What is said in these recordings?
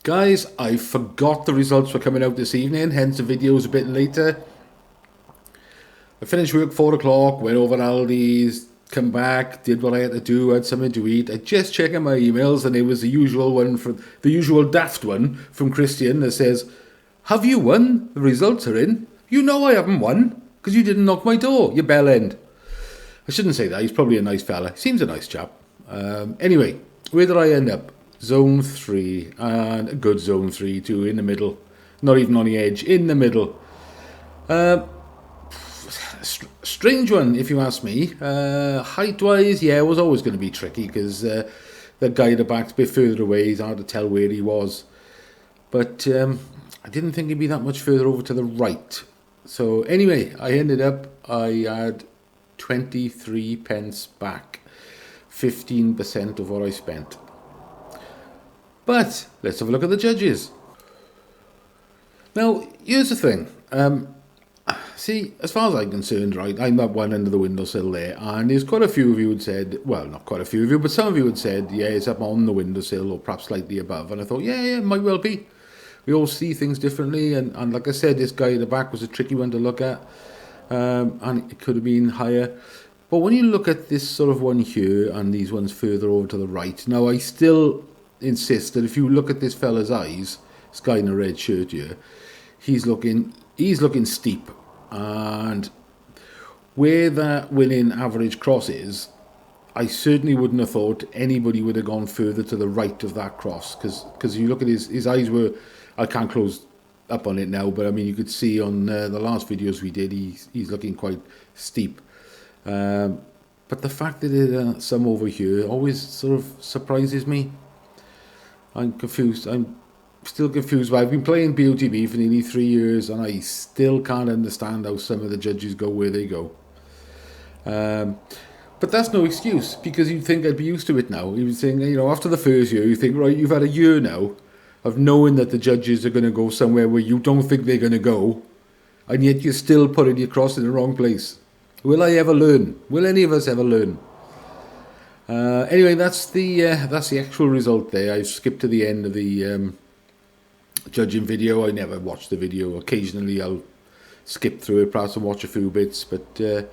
Guys, I forgot the results were coming out this evening, hence the video's a bit later. I finished work 4 o'clock, went over Aldi's, come back, did what I had to do, had something to eat. I just checking my emails and it was the usual one, the usual daft one from Christian that says, "Have you won? The results are in." You know I haven't won, because you didn't knock my door, you bell end. I shouldn't say that, he's probably a nice fella. Seems a nice chap. Anyway, where did I end up? Zone 3, and a good zone 3 too, in the middle. Not even on the edge, in the middle. Strange one, if you ask me. Height-wise, yeah, it was always going to be tricky, because the guy at the back's a bit further away, it's hard to tell where he was. But I didn't think he'd be that much further over to the right. So anyway, I had 23 pence back. 15% of what I spent. But let's have a look at the judges. Now, here's the thing. See, as far as I'm concerned, right, I'm that one under the windowsill there, and there's quite a few of you who said, well, not quite a few of you, but some of you had said, yeah, it's up on the windowsill or perhaps slightly above. And I thought, yeah, it might well be. We all see things differently, and like I said, this guy at the back was a tricky one to look at, and it could have been higher. But when you look at this sort of one here and these ones further over to the right, now I still insist that if you look at this fella's eyes, this guy in a red shirt here, he's looking steep, and where that winning average cross is, I certainly wouldn't have thought anybody would have gone further to the right of that cross, because you look at his eyes were, I can't close up on it now, but I mean you could see on the last videos we did, he's looking quite steep. But the fact that there's some over here always sort of surprises me. I'm confused. I'm still confused. I've been playing BOTB for nearly 3 years and I still can't understand how some of the judges go where they go. But that's no excuse, because you'd think I'd be used to it now. You would think, you know, after the first year, you think, right, you've had a year now of knowing that the judges are going to go somewhere where you don't think they're going to go, and yet you're still putting your cross in the wrong place. Will I ever learn? Will any of us ever learn? Anyway, that's the actual result there. I've skipped to the end of the judging video. I never watch the video. Occasionally I'll skip through it, perhaps, and watch a few bits, but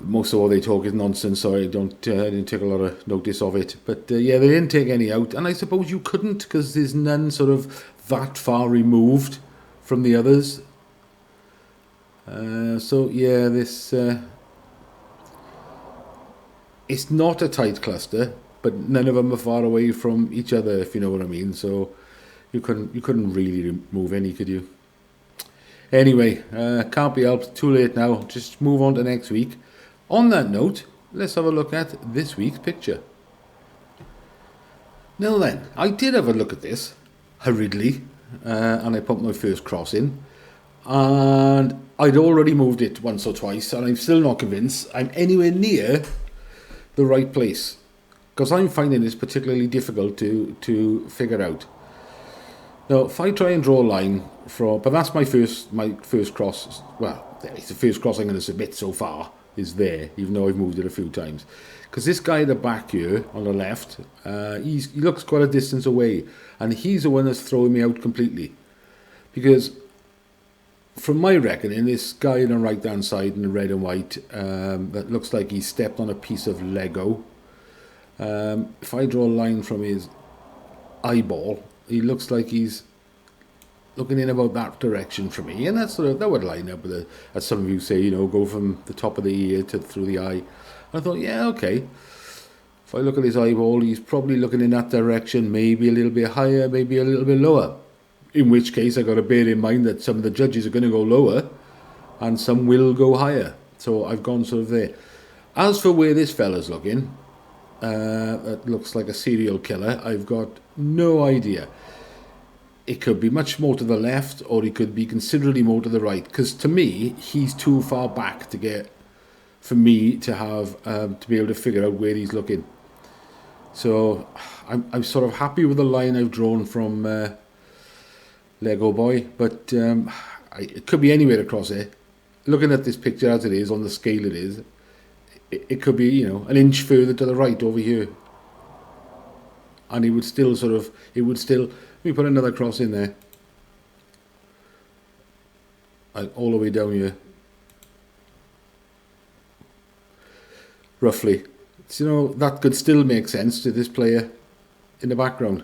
most of what they talk is nonsense, so I didn't take a lot of notice of it. But yeah, they didn't take any out, and I suppose you couldn't, because there's none sort of that far removed from the others. So yeah, this it's not a tight cluster, but none of them are far away from each other, if you know what I mean. So you couldn't really remove any, could you? Anyway, can't be helped. Too late now. Just move on to next week. On that note, let's have a look at this week's picture. Now then, I did have a look at this hurriedly, and I put my first cross in, and I'd already moved it once or twice, and I'm still not convinced I'm anywhere near the right place, because I'm finding this particularly difficult to figure out. Now, if I try and draw a line from, but that's my first cross. Well, it's the first cross I'm going to submit so far is there, even though I've moved it a few times. Because this guy at the back here on the left, he looks quite a distance away, and he's the one that's throwing me out completely. Because from my reckoning, this guy on the right hand side in the red and white, that looks like he stepped on a piece of Lego. If I draw a line from his eyeball, he looks like he's looking in about that direction for me, and that would line up with as some of you say, you know, go from the top of the ear to through the eye. And I thought, yeah, okay. If I look at his eyeball, he's probably looking in that direction, maybe a little bit higher, maybe a little bit lower. In which case, I got to bear in mind that some of the judges are going to go lower, and some will go higher. So I've gone sort of there. As for where this fella's looking, that looks like a serial killer, I've got no idea. It could be much more to the left, or it could be considerably more to the right, because to me, he's too far back for me to have to be able to figure out where he's looking. So I'm sort of happy with the line I've drawn from Lego Boy, but it could be anywhere across there. Looking at this picture as it is, on the scale it is, it could be, you know, an inch further to the right over here. and it would still let me put another cross in there, like all the way down here, roughly. So, you know, that could still make sense to this player in the background.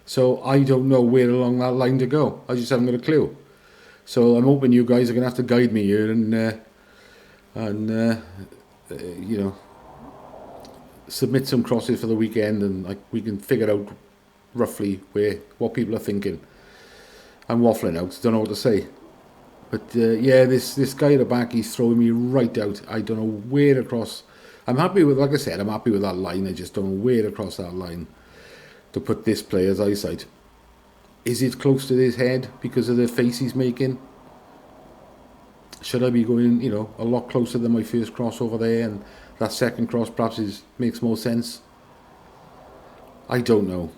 So I don't know where along that line to go. I just haven't got a clue. So I'm hoping you guys are going to have to guide me here and you know, submit some crosses for the weekend, and like we can figure out roughly what people are thinking. I'm waffling out, don't know what to say. But yeah, this guy at the back, he's throwing me right out. I don't know where to cross. I'm happy with, like I said, I'm happy with that line. I just don't know where to cross that line to put this player's eyesight. Is it close to his head because of the face he's making? Should I be going, you know, a lot closer than my first cross over there, and that second cross perhaps makes more sense? I don't know.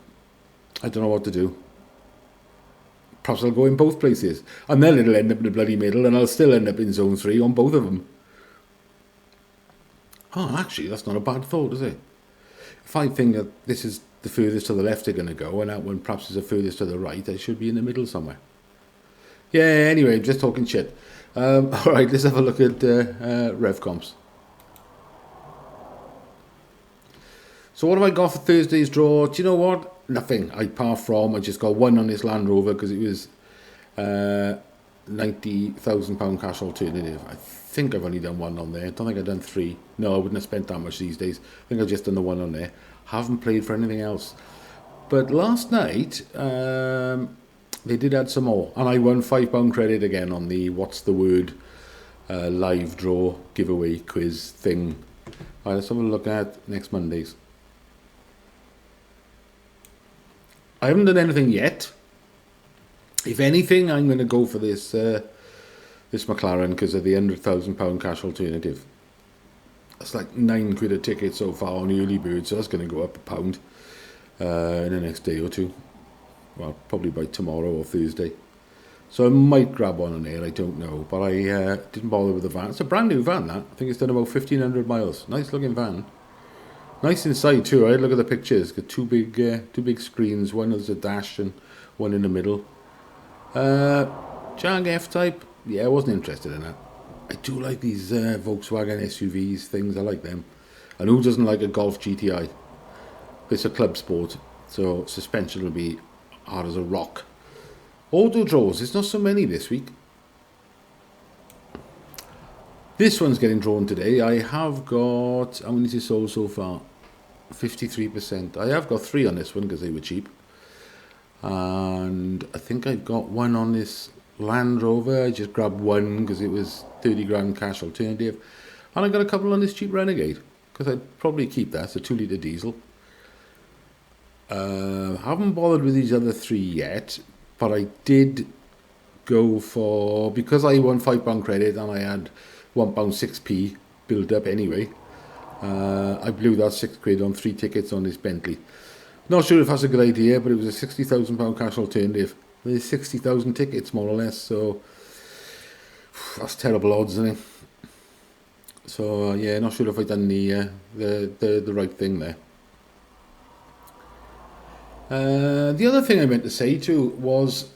I don't know what to do. Perhaps I'll go in both places, and then it'll end up in the bloody middle, and I'll still end up in zone 3 on both of them. Oh, actually, that's not a bad thought, is it? If I think that this is the furthest to the left they're going to go, and that one perhaps is the furthest to the right, I should be in the middle somewhere. Yeah, anyway, just talking shit. Alright, let's have a look at Revcomps. So what have I got for Thursday's draw? Do you know what? Nothing. I par from. I just got one on this Land Rover because it was £90,000 cash alternative. I think I've only done one on there. I don't think I've done 3. No, I wouldn't have spent that much these days. I think I've just done the one on there. Haven't played for anything else. But last night, they did add some more. And I won £5 credit again on the What's the Word live draw giveaway quiz thing. All right, let's have a look at next Monday's. I haven't done anything yet. If anything, I'm going to go for this this McLaren because of the £100,000 cash alternative. That's like £9 a ticket so far on early bird, so that's going to go up £1 in the next day or two. Well, probably by tomorrow or Thursday. So I might grab one on there, I don't know. But I didn't bother with the van. It's a brand new van, that. I think it's done about 1,500 miles. Nice looking van. Nice inside too, right? Look at the pictures. Got two big screens. One is a dash and one in the middle. Jag F-Type. Yeah, I wasn't interested in that. I do like these Volkswagen SUVs things. I like them. And who doesn't like a Golf GTI? It's a club sport, so suspension will be hard as a rock. Auto draws. There's not so many this week. This one's getting drawn today. I have got, how many is it sold so far? 53%. I have got 3 on this one because they were cheap. And I think I've got one on this Land Rover. I just grabbed one because it was 30 grand cash alternative. And I got a couple on this cheap Renegade because I'd probably keep that. It's a 2-litre diesel. Haven't bothered with these other 3 yet, but I did go for, because I won £5 credit and I had £1 6p built up anyway. I blew that £6 on 3 tickets on this Bentley. Not sure if that's a good idea, but it was a £60,000 cash alternative. There's 60,000 tickets more or less, so that's terrible odds, isn't it? So yeah, not sure if I've done the right thing there. The other thing I meant to say too was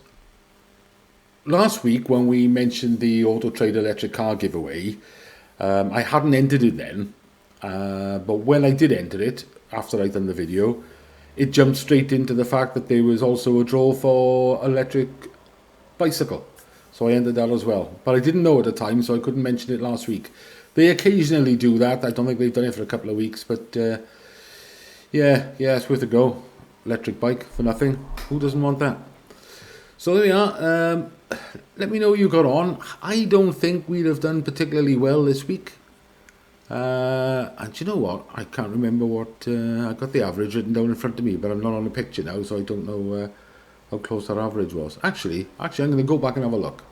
last week when we mentioned the Auto Trade electric car giveaway, I hadn't entered it then, but when I did enter it after I'd done the video, it jumped straight into the fact that there was also a draw for electric bicycle, so I entered that as well. But I didn't know at the time, so I couldn't mention it last week. They occasionally do that. I don't think they've done it for a couple of weeks, but yeah, it's worth a go. Electric bike for nothing. Who doesn't want that? So there we are. Let me know what you got on. I don't think we'd have done particularly well this week. And you know what? I can't remember what... I got the average written down in front of me, but I'm not on the picture now, so I don't know how close our average was. Actually, I'm going to go back and have a look.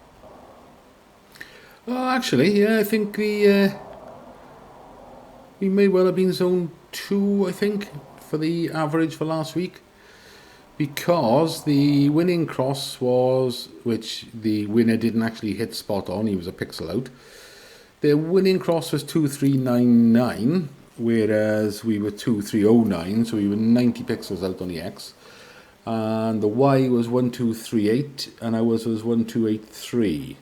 Oh, actually, yeah, I think we may well have been zone 2, I think, for the average for last week. Because the winning cross was, which the winner didn't actually hit spot on, he was a pixel out. The winning cross was 2399, whereas we were 2309, so we were 90 pixels out on the X. And the Y was 1238, and ours was 1283.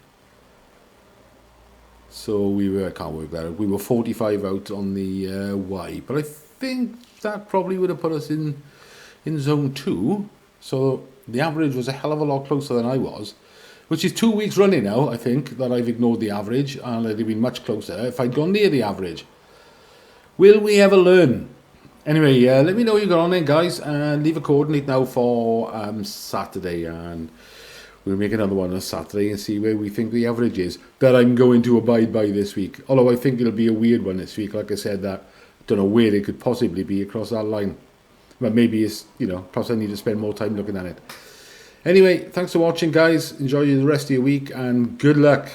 So we were, I can't work that out, we were 45 out on the Y. But I think that probably would have put us in zone 2. So the average was a hell of a lot closer than I was, which is 2 weeks running now, I think, that I've ignored the average, and it'd have been much closer if I'd gone near the average. Will we ever learn? Anyway, let me know what you got on there, guys, and leave a coordinate now for Saturday, and we'll make another one on Saturday and see where we think the average is that I'm going to abide by this week. Although I think it'll be a weird one this week. Like I said, that don't know where it could possibly be across that line. But maybe it's, perhaps I need to spend more time looking at it. Anyway, thanks for watching, guys. Enjoy the rest of your week, and good luck.